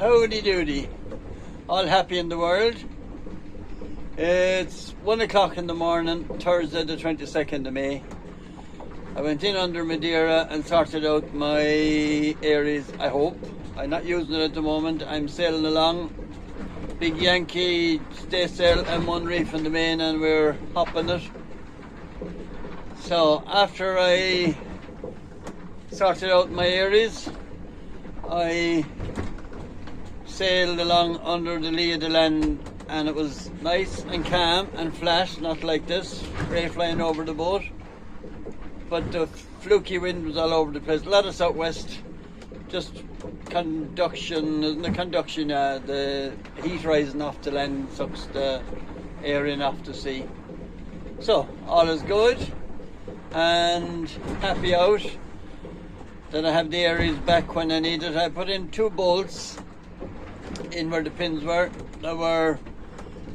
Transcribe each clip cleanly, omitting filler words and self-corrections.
Howdy doody. All happy in the world. It's 1 o'clock in the morning, Thursday the 22nd of May. I went in under Madeira and sorted out my Aries, I hope. I'm not using it at the moment. I'm sailing along. Big Yankee staysail M1 reef in the main and we're hopping it. So after I sorted out my Aries, I sailed along under the lee of the land and it was nice and calm and flat, not like this, ray flying over the boat. But the fluky wind was all over the place, a lot of southwest, just conduction, isn't it? Conduction, the heat rising off the land sucks the air in off the sea. So, all is good and happy out that I have the Aries back when I need it. I put in 2 bolts in where the pins were. They were,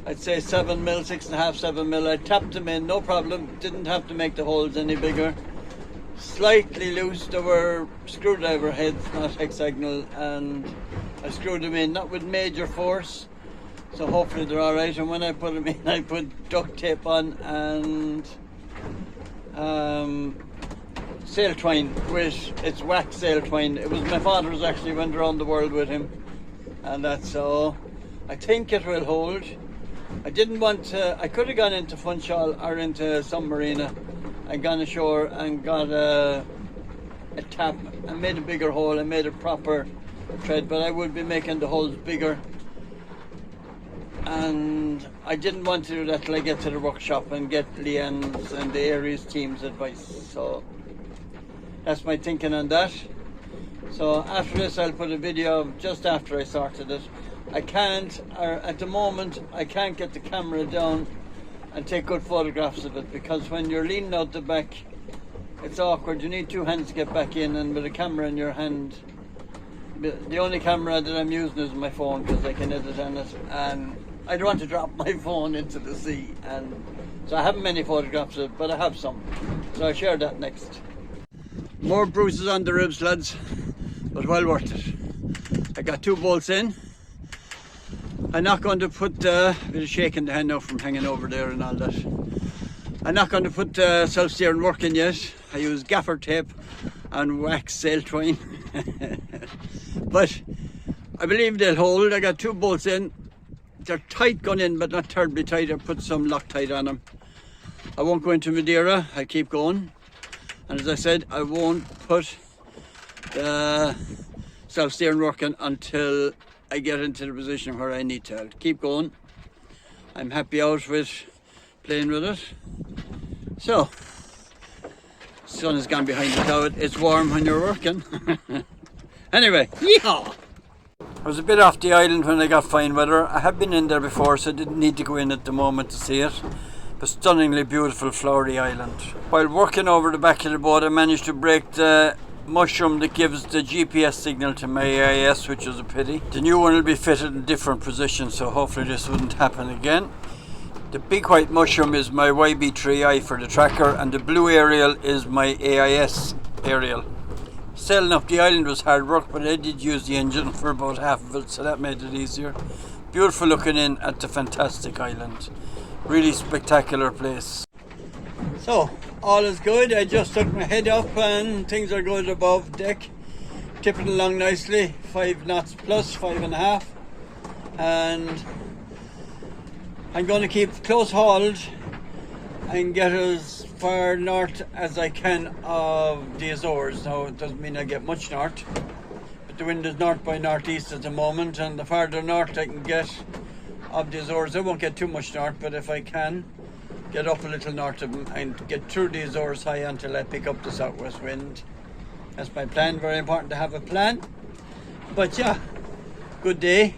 I'd say 7 mil, 6.5, 7 mil. I tapped them in, no problem. Didn't have to make the holes any bigger. Slightly loose. They were screwdriver heads, not hexagonal, and I screwed them in, not with major force. So hopefully they're all right. And when I put them in, I put duct tape on and sail twine with it's wax sail twine. It was my father's, actually went around the world with him, and that's so. I think it will hold. I didn't want to. I could have gone into Funchal or into some marina and gone ashore and got a tap and made a bigger hole and made a proper thread, but I would be making the holes bigger. And I didn't want to do that till I get to the workshop and get Leanne's and the Aries team's advice. So that's my thinking on that. So after this I'll put a video of just after I sorted it. I can't, or at the moment, I can't get the camera down and take good photographs of it, because when you're leaning out the back, it's awkward. You need 2 hands to get back in, and with a camera in your hand, the only camera that I'm using is my phone because I can edit on it, and I don't want to drop my phone into the sea, and so I haven't many photographs of it, but I have some, so I'll share that next. More bruises on the ribs, lads, but well worth it. I got 2 bolts in. I'm not going to put a bit of shaking the hand now from hanging over there and all that. I'm not going to put self-steering working yet. I use gaffer tape and wax sail twine. But I believe they'll hold. I got 2 bolts in. They're tight going in, but not terribly tight. I put some Loctite on them. I won't go into Madeira. I'll keep going. And as I said, I won't put the self-steering working until I get into the position where I need to. I'll keep going. I'm happy out with playing with it. So, sun has gone behind the cloud. It's warm when you're working. Anyway, yeehaw! I was a bit off the island when I got fine weather. I have been in there before, so I didn't need to go in at the moment to see it. A stunningly beautiful flowery island. While working over the back of the boat, I managed to break the mushroom that gives the GPS signal to my AIS, which is a pity. The new one will be fitted in different positions, so hopefully this wouldn't happen again. The big white mushroom is my YB3i for the tracker, and the blue aerial is my AIS aerial. Sailing up the island was hard work, but I did use the engine for about half of it, so that made it easier. Beautiful looking in at the fantastic island. Really spectacular place. So, all is good. I just took my head up and things are good above deck. Tipping along nicely, 5 knots plus, 5.5. And I'm going to keep close hauled and get as far north as I can of the Azores. Now, it doesn't mean I get much north, but the wind is north by northeast at the moment, and the farther north I can get of the Azores, I won't get too much north, but if I can get up a little north of them and get through the Azores high until I pick up the southwest wind. That's my plan. Very important to have a plan. But yeah, good day.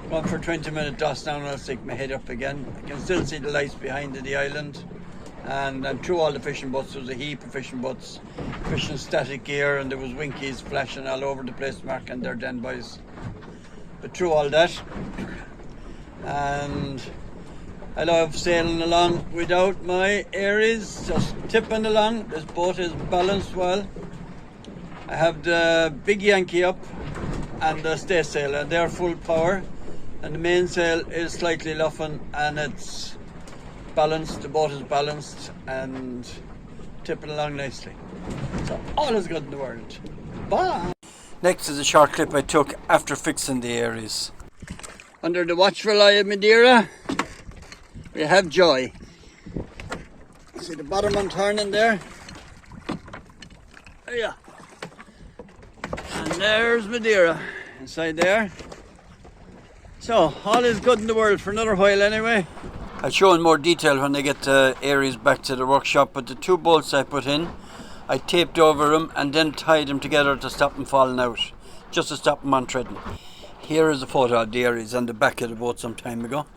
Going for 20-minute toss now and I'll stick my head up again. I can still see the lights behind the island. And I'm through all the fishing boats. There was a heap of fishing boats, fishing static gear, and there was winkies flashing all over the place, marking their den boys. But through all that, and I love sailing along without my Aries, just tipping along. This boat is balanced well. I have the big Yankee up, and the stay sail, and they're full power, and the mainsail is slightly luffing, and it's balanced. The boat is balanced and tipping along nicely. So all is good in the world. Bye. Next is a short clip I took after fixing the Aries. Under the watchful eye of Madeira, we have Joy. See the bottom one turning there? Oh yeah. And there's Madeira inside there. So all is good in the world for another while anyway. I'll show in more detail when I get the Aries back to the workshop, but the 2 bolts I put in, I taped over them and then tied them together to stop them falling out, just to stop them on threading. Here is a photo of the Aries on the back of the boat some time ago.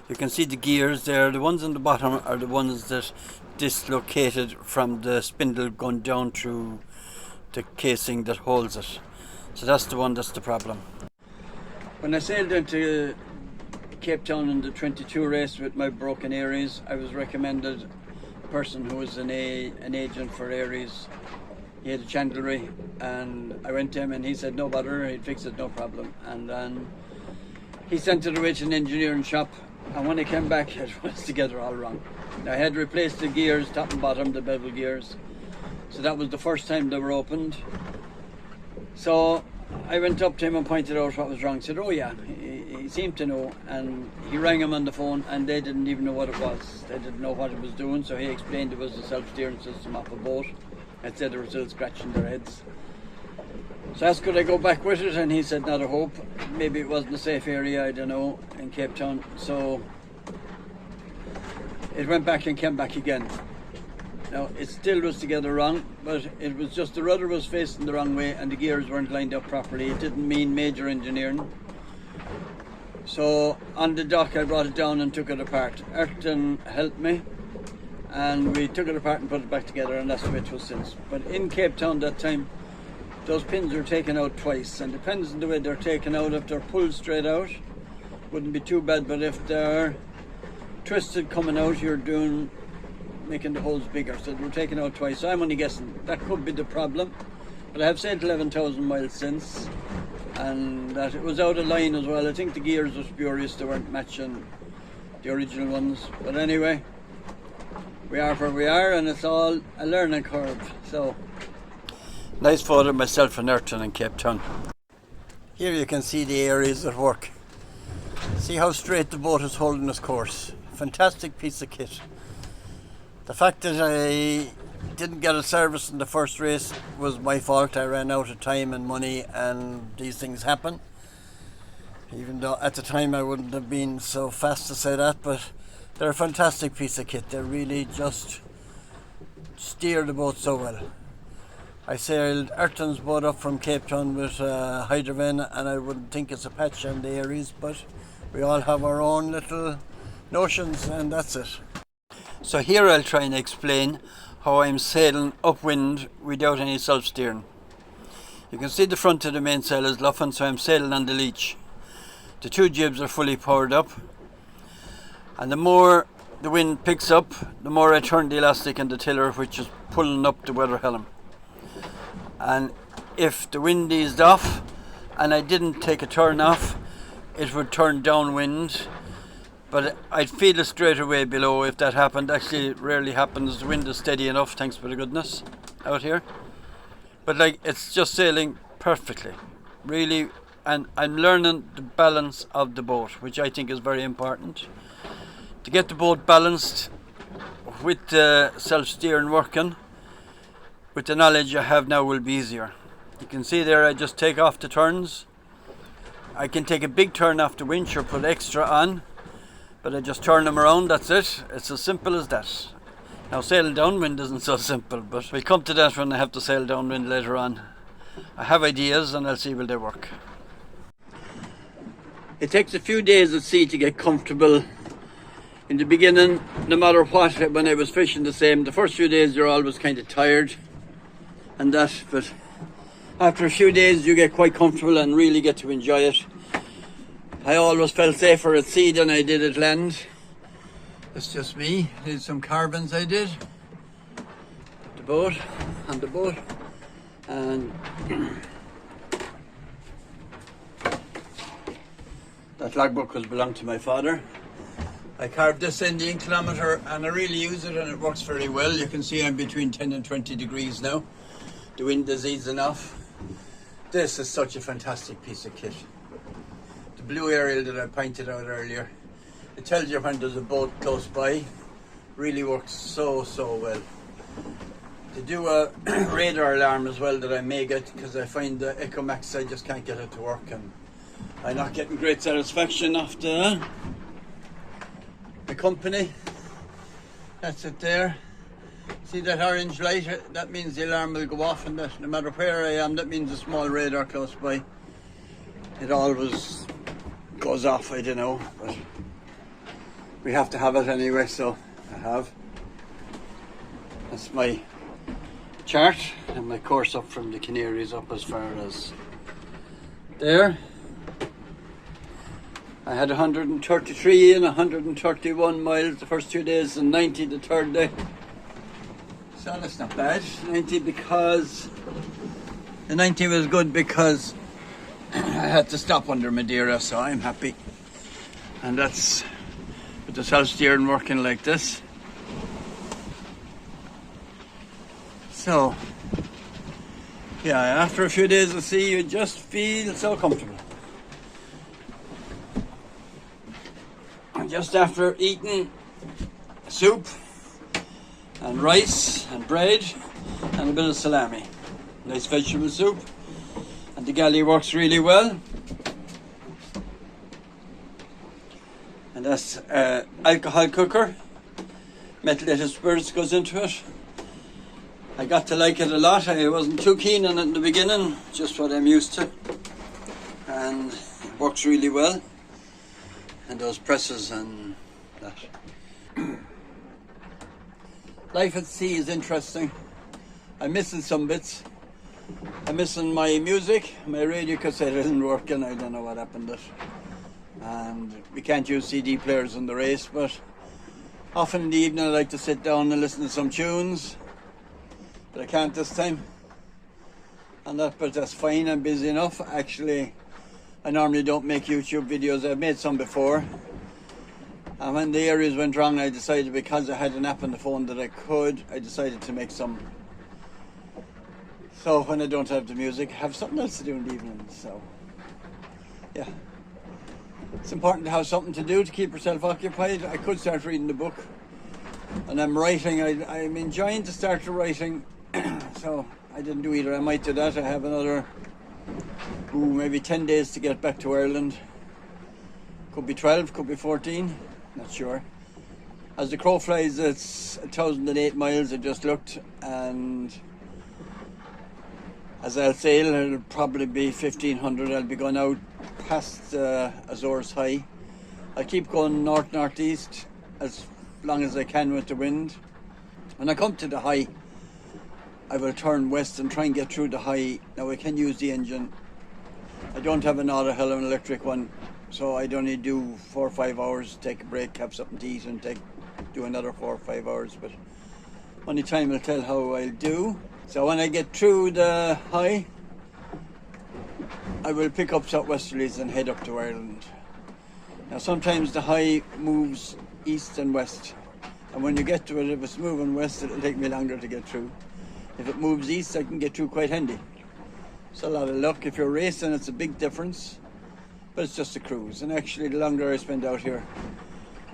You can see the gears there. The ones on the bottom are the ones that dislocated from the spindle going down through the casing that holds it. So that's the one that's the problem. When I sailed into Cape Town in the 22 race with my broken Aries, I was recommended a person who was an agent for Aries. He had a chandlery, and I went to him and he said no bother, he'd fix it, no problem. And then he sent it away to an engineering shop, and when he came back it was together all wrong. I had replaced the gears, top and bottom, the bevel gears. So that was the first time they were opened. So I went up to him and pointed out what was wrong. He said, oh yeah, he seemed to know, and he rang him on the phone and they didn't even know what it was. They didn't know what it was doing, so he explained it was the self-steering system of a boat. I said they were still scratching their heads. So I asked could I go back with it, and he said not a hope. Maybe it wasn't a safe area, I don't know, in Cape Town. So it went back and came back again. Now it still was together wrong, but it was just the rudder was facing the wrong way and the gears weren't lined up properly. It didn't mean major engineering. So on the dock I brought it down and took it apart. Ayrton helped me and we took it apart and put it back together, and that's the way it was since. But in Cape Town that time, those pins were taken out twice, and depends on the way they're taken out. If they're pulled straight out, wouldn't be too bad, but if they're twisted coming out, you're making the holes bigger. So they were taken out twice. So I'm only guessing that could be the problem. But I have sailed 11,000 miles since, and that it was out of line as well. I think the gears were spurious, they weren't matching the original ones. But anyway, we are where we are, and it's all a learning curve. So nice photo of myself and Ayrton in Cape Town. Here you can see the Aries at work. See how straight the boat is holding its course. Fantastic piece of kit. The fact that I didn't get a service in the first race was my fault. I ran out of time and money, and these things happen. Even though at the time I wouldn't have been so fast to say that, but they're a fantastic piece of kit. They really just steer the boat so well. I sailed Ayrton's boat up from Cape Town with Hyderveen, and I wouldn't think it's a patch on the Aries, but we all have our own little notions, and that's it. So here I'll try and explain how I'm sailing upwind without any self-steering. You can see the front of the mainsail is luffing, so I'm sailing on the leech. The 2 jibs are fully powered up, and the more the wind picks up, the more I turn the elastic in the tiller, which is pulling up the weather helm. And if the wind eased off and I didn't take a turn off, it would turn downwind, but I'd feel it straight away below if that happened. Actually, it rarely happens. The wind is steady enough, thanks for the goodness, out here. But like, it's just sailing perfectly, really. And I'm learning the balance of the boat, which I think is very important. To get the boat balanced with the self-steering working, with the knowledge I have now, will be easier. You can see there I just take off the turns. I can take a big turn off the winch or put extra on, but I just turn them around, that's it. It's as simple as that. Now sailing downwind isn't so simple, but we'll come to that when I have to sail downwind later on. I have ideas and I'll see will they work. It takes a few days at sea to get comfortable. In the beginning, no matter what, when I was fishing the same, the first few days you're always kind of tired and that, but after a few days you get quite comfortable and really get to enjoy it. I always felt safer at sea than I did at land. That's just me. Did some carbons I did. The boat, on the boat. And That logbook was belonged to my father. I carved this in the inclinometer and I really use it and it works very well. You can see I'm between 10 and 20 degrees now. The wind is easing off. This is such a fantastic piece of kit. The blue aerial that I pointed out earlier, it tells you when there's a boat close by. Really works so well. To do a radar alarm as well that I may get, because I find the Echo Max I just can't get it to work and I'm not getting great satisfaction after the company. That's it there. See that orange light? That means the alarm will go off, and that no matter where I am, that means a small radar close by. It always goes off, I don't know, but we have to have it anyway, so I have. That's my chart and my course up from the Canaries up as far as there. I had 133 and 131 miles the first 2 days and 90 the third day. So that's not bad. 90 because the 90 was good because I had to stop under Madeira, so I'm happy. And that's with the self-steering working like this. So yeah, after a few days of sea you just feel so comfortable. And just after eating soup and rice and bread and a bit of salami, nice vegetable soup, and the galley works really well. And that's alcohol cooker, methylated spirits goes into it. I got to like it a lot. I wasn't too keen on it in the beginning, just what I'm used to, and it works really well. And those presses and that. Life at sea is interesting. I'm missing some bits. I'm missing my music. My radio cassette isn't working. I don't know what happened to it. And we can't use CD players on the race, but often in the evening I like to sit down and listen to some tunes. But I can't this time. And that, but that's fine. I'm busy enough. Actually, I normally don't make YouTube videos. I've made some before. And when the areas went wrong, I decided, because I had an app on the phone that I decided to make some. So when I don't have the music, I have something else to do in the evening. So, yeah. It's important to have something to do to keep yourself occupied. I could start reading the book. And I'm writing. I'm enjoying to start writing. So I didn't do either. I might do that. I have another maybe 10 days to get back to Ireland. Could be 12, could be 14, not sure. As the crow flies, it's 1,008 miles, I just looked, and as I'll sail, it'll probably be 1,500. I'll be going out past Azores High. I keep going north-northeast as long as I can with the wind. When I come to the high, I will turn west and try and get through the high. Now I can use the engine. I don't have an Tarajal, an electric one, so I'd only do 4 or 5 hours, take a break, have something to eat, and do another 4 or 5 hours. But only time will tell how I'll do. So when I get through the high, I will pick up southwesterlies and head up to Ireland. Now sometimes the high moves east and west, and when you get to it, if it's moving west, it'll take me longer to get through. If it moves east, I can get through quite handy. It's a lot of luck. If you're racing, it's a big difference, but it's just a cruise. And actually, the longer I spend out here,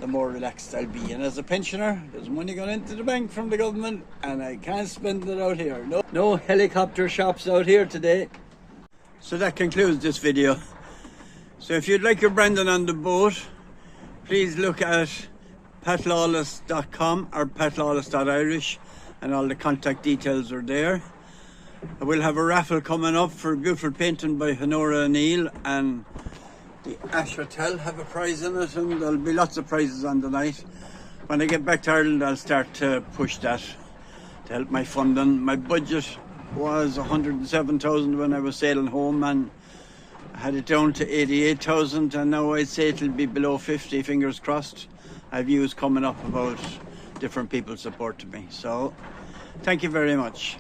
the more relaxed I'll be. And as a pensioner, there's money going into the bank from the government, and I can't spend it out here. No helicopter shops out here today. So that concludes this video. So if you'd like your Brandon on the boat, please look at patlawless.com or patlawless.irish, and all the contact details are there. I will have a raffle coming up for a beautiful painting by Honora O'Neill, and the Ash Hotel have a prize in it, and there'll be lots of prizes on the night. When I get back to Ireland, I'll start to push that to help my funding. My budget was 107,000 when I was sailing home, and I had it down to 88,000, and now I'd say it'll be below 50, fingers crossed. I have views coming up about different people supporting me. So thank you very much.